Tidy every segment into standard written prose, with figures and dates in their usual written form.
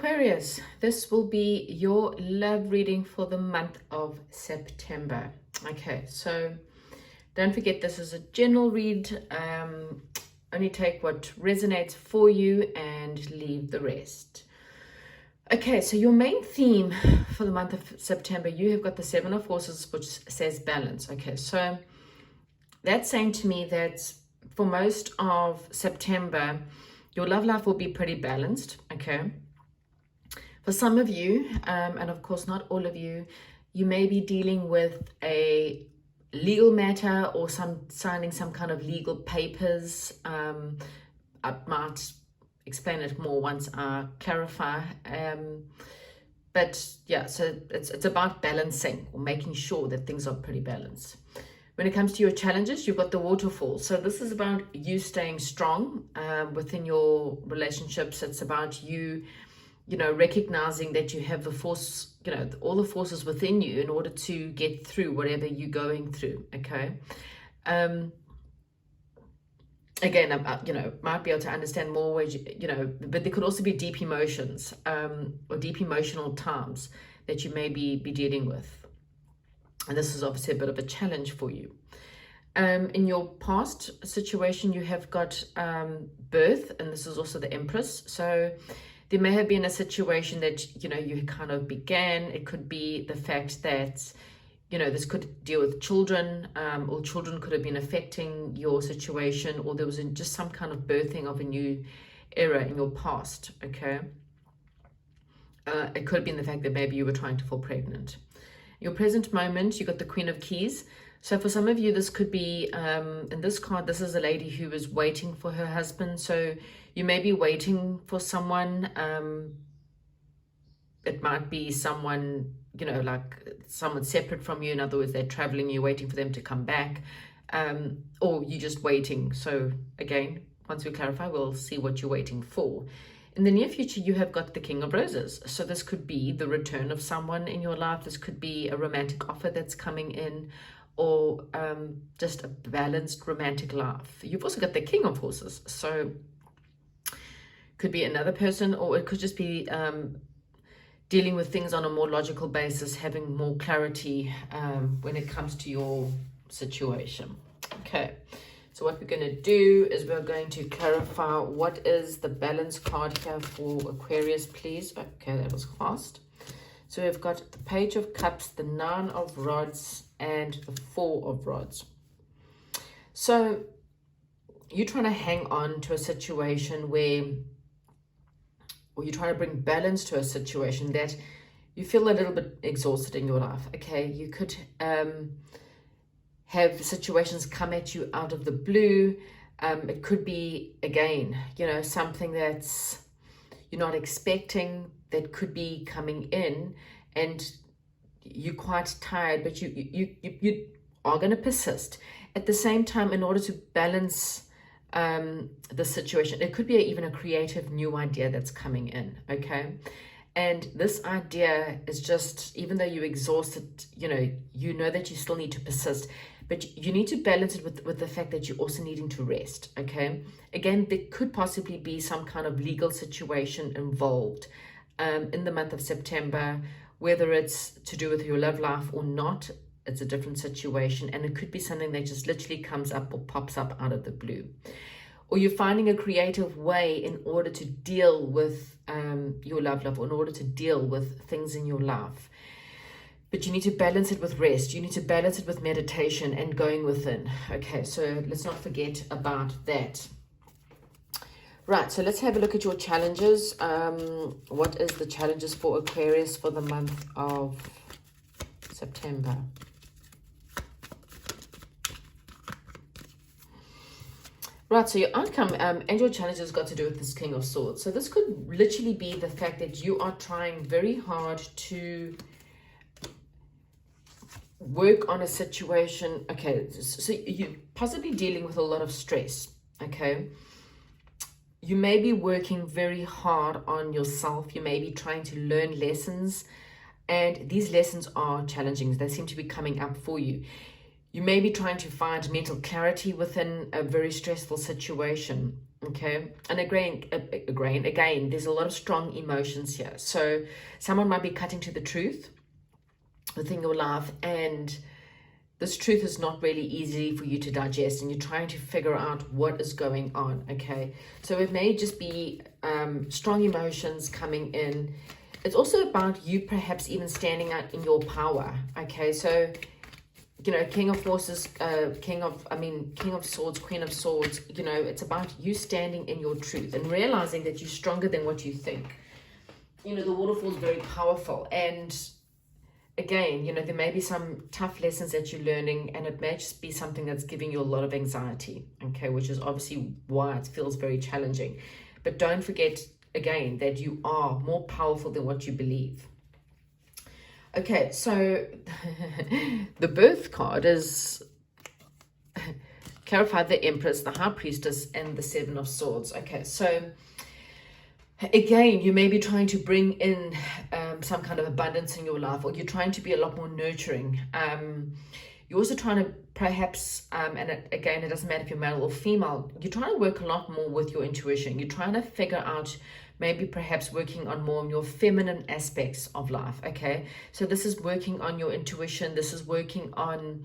Aquarius, this will be your love reading for the month of September. Okay, so don't forget this is a general read. Only take what resonates for you and leave the rest. Okay, so your main theme for the month of September, you have got the Seven of Forces, which says balance. Okay, so that's saying to me that for most of September, your love life will be pretty balanced. Okay. For some of you, and of course not all of you, you may be dealing with a legal matter or signing some kind of legal papers. I might explain it more once I clarify. But yeah, so it's about balancing or making sure that things are pretty balanced. When it comes to your challenges, you've got the waterfall. So this is about you staying strong within your relationships. It's about you recognizing that you have the force, all the forces within you in order to get through whatever you're going through. Okay. Again, might be able to understand more ways, but there could also be deep emotions, or deep emotional times that you may be dealing with. And this is obviously a bit of a challenge for you. In your past situation, you have got birth, and this is also the Empress. So there may have been a situation that, you kind of began. It could be the fact that, this could deal with children, or children could have been affecting your situation, or there was just some kind of birthing of a new era in your past, okay? It could have been the fact that maybe you were trying to fall pregnant. Your present moment, you got the Queen of Keys. So for some of you, this could be, in this card, this is a lady who is waiting for her husband. So you may be waiting for someone. It might be someone, like someone separate from you. In other words, they're traveling, you're waiting for them to come back, or you're just waiting. So again, once we clarify, we'll see what you're waiting for. In the near future, you have got the King of Roses. So this could be the return of someone in your life. This could be a romantic offer that's coming in, or just a balanced romantic life. You've also got the King of Horses. So could be another person, or it could just be dealing with things on a more logical basis, having more clarity when it comes to your situation. Okay. So what we're going to do is we're going to clarify what is the balance card here for Aquarius, please. Okay, that was fast. So we've got the Page of Cups, the Nine of Rods, and the Four of Rods. So you're trying to hang on to a situation where, or you're trying to bring balance to a situation that you feel a little bit exhausted in your life. Okay, you could have situations come at you out of the blue. It could be, again, something that's you're not expecting that could be coming in, and you're quite tired, but you are going to persist. At the same time, in order to balance the situation, it could be even a creative new idea that's coming in, okay? And this idea is just, even though you're exhausted, you know that you still need to persist, but you need to balance it with the fact that you're also needing to rest, okay? Again, there could possibly be some kind of legal situation involved in the month of September, whether it's to do with your love life or not. It's a different situation, and it could be something that just literally comes up or pops up out of the blue. Or you're finding a creative way in order to deal with your love life, or in order to deal with things in your life. But you need to balance it with rest. You need to balance it with meditation and going within. Okay, so let's not forget about that. Right, so let's have a look at your challenges. What is the challenges for Aquarius for the month of September? Right, so your outcome and your challenges got to do with this King of Swords. So this could literally be the fact that you are trying very hard to work on a situation. Okay, so you're possibly dealing with a lot of stress, okay? You may be working very hard on yourself. You may be trying to learn lessons, and these lessons are challenging. They seem to be coming up for you. You may be trying to find mental clarity within a very stressful situation. Okay, and again, there's a lot of strong emotions here. So someone might be cutting to the truth within your life, and this truth is not really easy for you to digest, and you're trying to figure out what is going on. Okay, so it may just be strong emotions coming in. It's also about you perhaps even standing out in your power. Okay, so King of Swords, Queen of Swords, it's about you standing in your truth and realizing that you're stronger than what you think. The waterfall is very powerful, and again, there may be some tough lessons that you're learning, and it may just be something that's giving you a lot of anxiety, okay, which is obviously why it feels very challenging. But don't forget, again, that you are more powerful than what you believe. Okay, so the birth card is clarified: the Empress, the High Priestess, and the Seven of Swords. Okay, so again, you may be trying to bring in some kind of abundance in your life, or you're trying to be a lot more nurturing. You're also trying to perhaps, it doesn't matter if you're male or female, you're trying to work a lot more with your intuition. You're trying to figure out, maybe perhaps working on more on your feminine aspects of life, okay? So this is working on your intuition. This is working on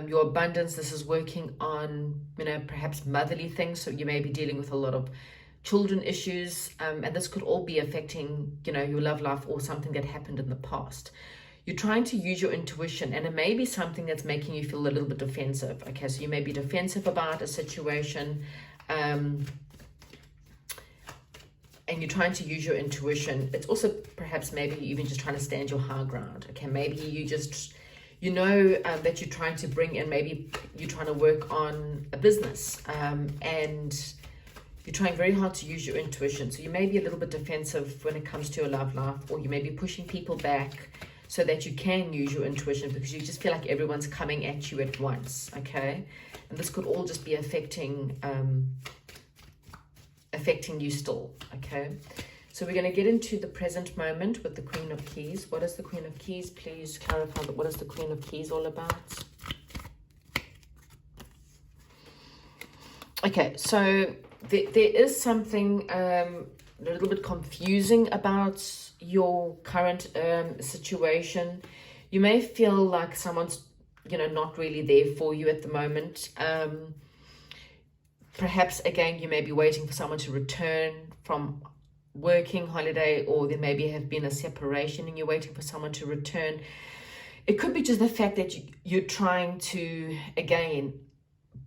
your abundance. This is working on, perhaps motherly things. So you may be dealing with a lot of children issues, and this could all be affecting, your love life or something that happened in the past. You're trying to use your intuition, and it may be something that's making you feel a little bit defensive, okay? So you may be defensive about a situation, and you're trying to use your intuition. It's also perhaps maybe even just trying to stand your high ground, okay? Maybe you just, that you're trying to bring in, maybe you're trying to work on a business, and you're trying very hard to use your intuition. So you may be a little bit defensive when it comes to your love life, or you may be pushing people back so that you can use your intuition, because you just feel like everyone's coming at you at once, okay? And this could all just be affecting you still, okay? So we're going to get into the present moment with the Queen of Keys. What is the Queen of Keys? Please clarify that. What is the Queen of Keys all about? Okay, so there is something a little bit confusing about your current situation. You may feel like someone's, not really there for you at the moment. Perhaps, again, you may be waiting for someone to return from working holiday, or there maybe have been a separation and you're waiting for someone to return. It could be just the fact that you're trying to, again,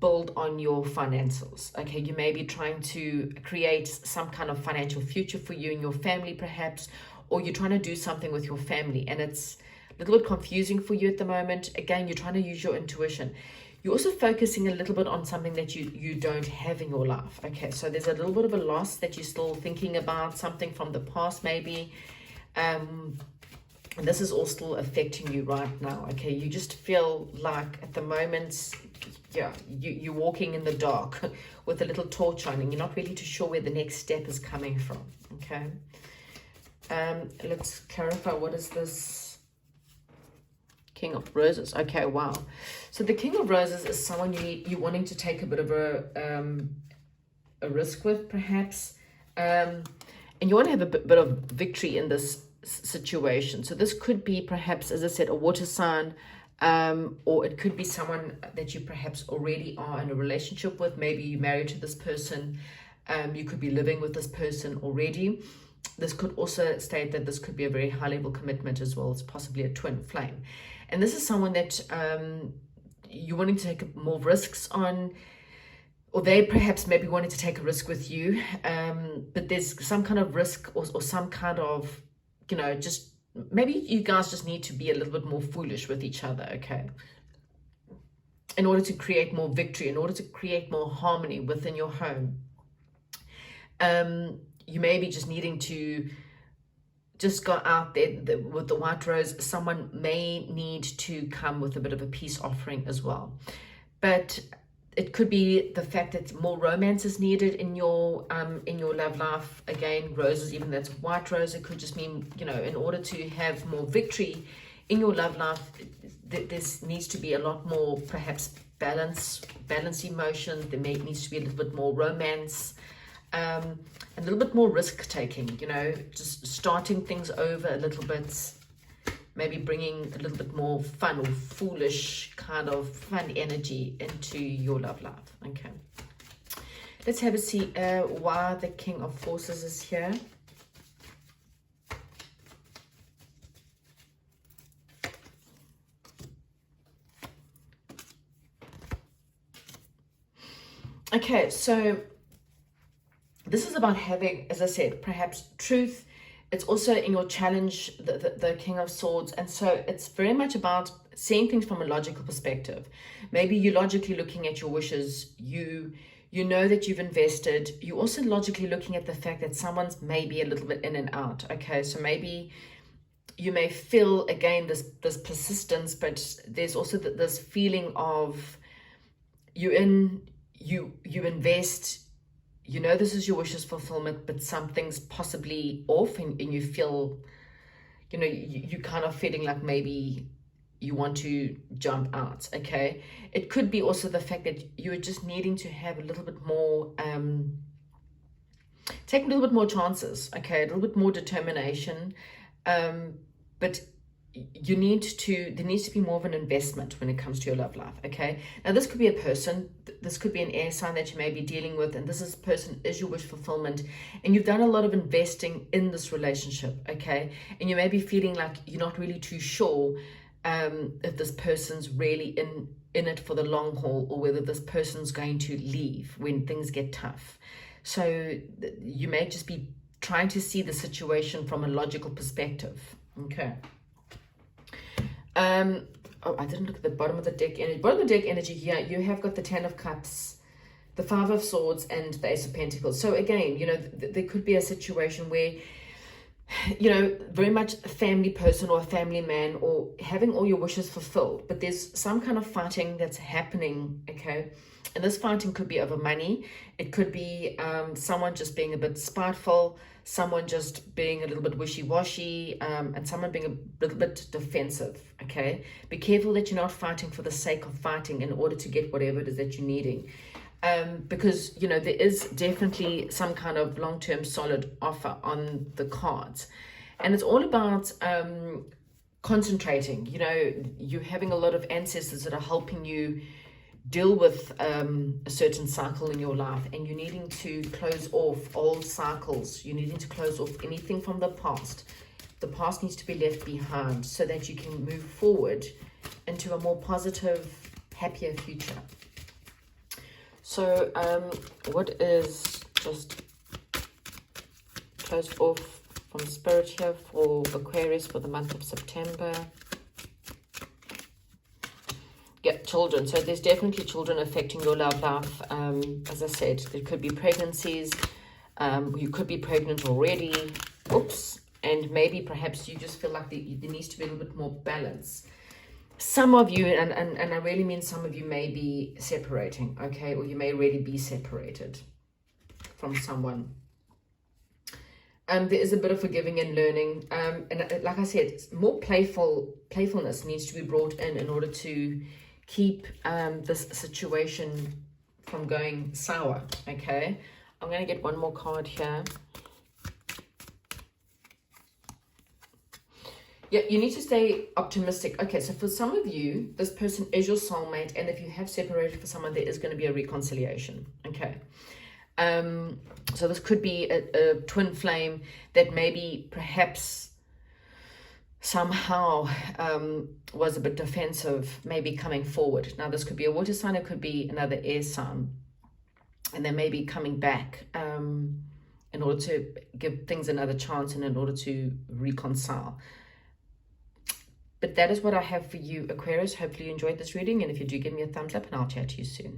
build on your finances, okay? You may be trying to create some kind of financial future for you and your family, perhaps, or you're trying to do something with your family, and it's a little bit confusing for you at the moment. Again, you're trying to use your intuition. You're also focusing a little bit on something that you don't have in your life, okay? So there's a little bit of a loss that you're still thinking about, something from the past maybe, and this is all still affecting you right now, okay? You just feel like at the moment, you're walking in the dark with a little torch on, and you're not really too sure where the next step is coming from, okay? Let's clarify, what is this King of Roses? Okay, wow. So the King of Roses is someone you're wanting to take a bit of a risk with, perhaps, and you want to have a bit of victory in this situation. So this could be perhaps, as I said, a water sign, or it could be someone that you perhaps already are in a relationship with. Maybe you're married to this person. You could be living with this person already. This could also state that this could be a very high level commitment as well. It's possibly a twin flame. And this is someone that you're wanting to take more risks on, or they perhaps maybe wanting to take a risk with you. But there's some kind of risk or some kind of, just maybe you guys just need to be a little bit more foolish with each other, okay? In order to create more victory, in order to create more harmony within your home. You may be just needing to just go out there with the white rose. Someone may need to come with a bit of a peace offering as well. But it could be the fact that more romance is needed in your love life. Again, roses, even that's white rose, it could just mean, in order to have more victory in your love life, this needs to be a lot more, perhaps, balance emotion. There needs to be a little bit more romance, a little bit more risk taking, you know, just starting things over a little bit, maybe bringing a little bit more fun or foolish kind of fun energy into your love life. Okay, let's have a see why the King of Forces is here. Okay, so this is about having, as I said, perhaps truth. It's also in your challenge, the King of Swords. And so it's very much about seeing things from a logical perspective. Maybe you're logically looking at your wishes. You know that you've invested. You're also logically looking at the fact that someone's maybe a little bit in and out. Okay, so maybe you may feel, again, this persistence, but there's also this feeling of you invest, you know this is your wishes fulfillment, but something's possibly off, and you feel, you know, you kind of feeling like maybe you want to jump out. Okay, it could be also the fact that you're just needing to have a little bit more, take a little bit more chances. Okay, a little bit more determination, but there needs to be more of an investment when it comes to your love life. Okay, now this could be a person, this could be an air sign that you may be dealing with, and this person is your wish fulfillment, and you've done a lot of investing in this relationship. Okay, and you may be feeling like you're not really too sure if this person's really in it for the long haul, or whether this person's going to leave when things get tough. So you may just be trying to see the situation from a logical perspective. Okay. Oh, I didn't look at the bottom of the deck energy. Bottom of the deck energy here, you have got the Ten of Cups, the Five of Swords, and the Ace of Pentacles. So again, you know, there could be a situation where, you know, very much a family person or a family man, or having all your wishes fulfilled, but there's some kind of fighting that's happening. Okay, and this fighting could be over money. It could be someone just being a bit spiteful, someone just being a little bit wishy-washy, and someone being a little bit defensive. Okay, be careful that you're not fighting for the sake of fighting in order to get whatever it is that you're needing, because, you know, there is definitely some kind of long-term solid offer on the cards, and it's all about concentrating. You know, you're having a lot of ancestors that are helping you deal with a certain cycle in your life, and you're needing to close off old cycles. You're needing to close off anything from the past. The past needs to be left behind so that you can move forward into a more positive, happier future. So what is just closed off from Spirit here for Aquarius for the month of September? Yeah, children. So there's definitely children affecting your love life. As I said, there could be pregnancies. You could be pregnant already. Oops. And maybe perhaps you just feel like there needs to be a little bit more balance. Some of you, and I really mean some of you, may be separating, okay? Or you may already be separated from someone. There is a bit of forgiving and learning. And like I said, more playfulness needs to be brought in order to keep this situation from going sour. Okay, I'm going to get one more card here. Yeah, you need to stay optimistic. Okay, so for some of you, this person is your soulmate, and if you have separated for someone, there is going to be a reconciliation. Okay, so this could be a twin flame that maybe perhaps somehow was a bit defensive, maybe coming forward. Now this could be a water sign, it could be another air sign, and they may be coming back in order to give things another chance and in order to reconcile. But that is what I have for you, Aquarius. Hopefully you enjoyed this reading, and if you do, give me a thumbs up and I'll chat to you soon.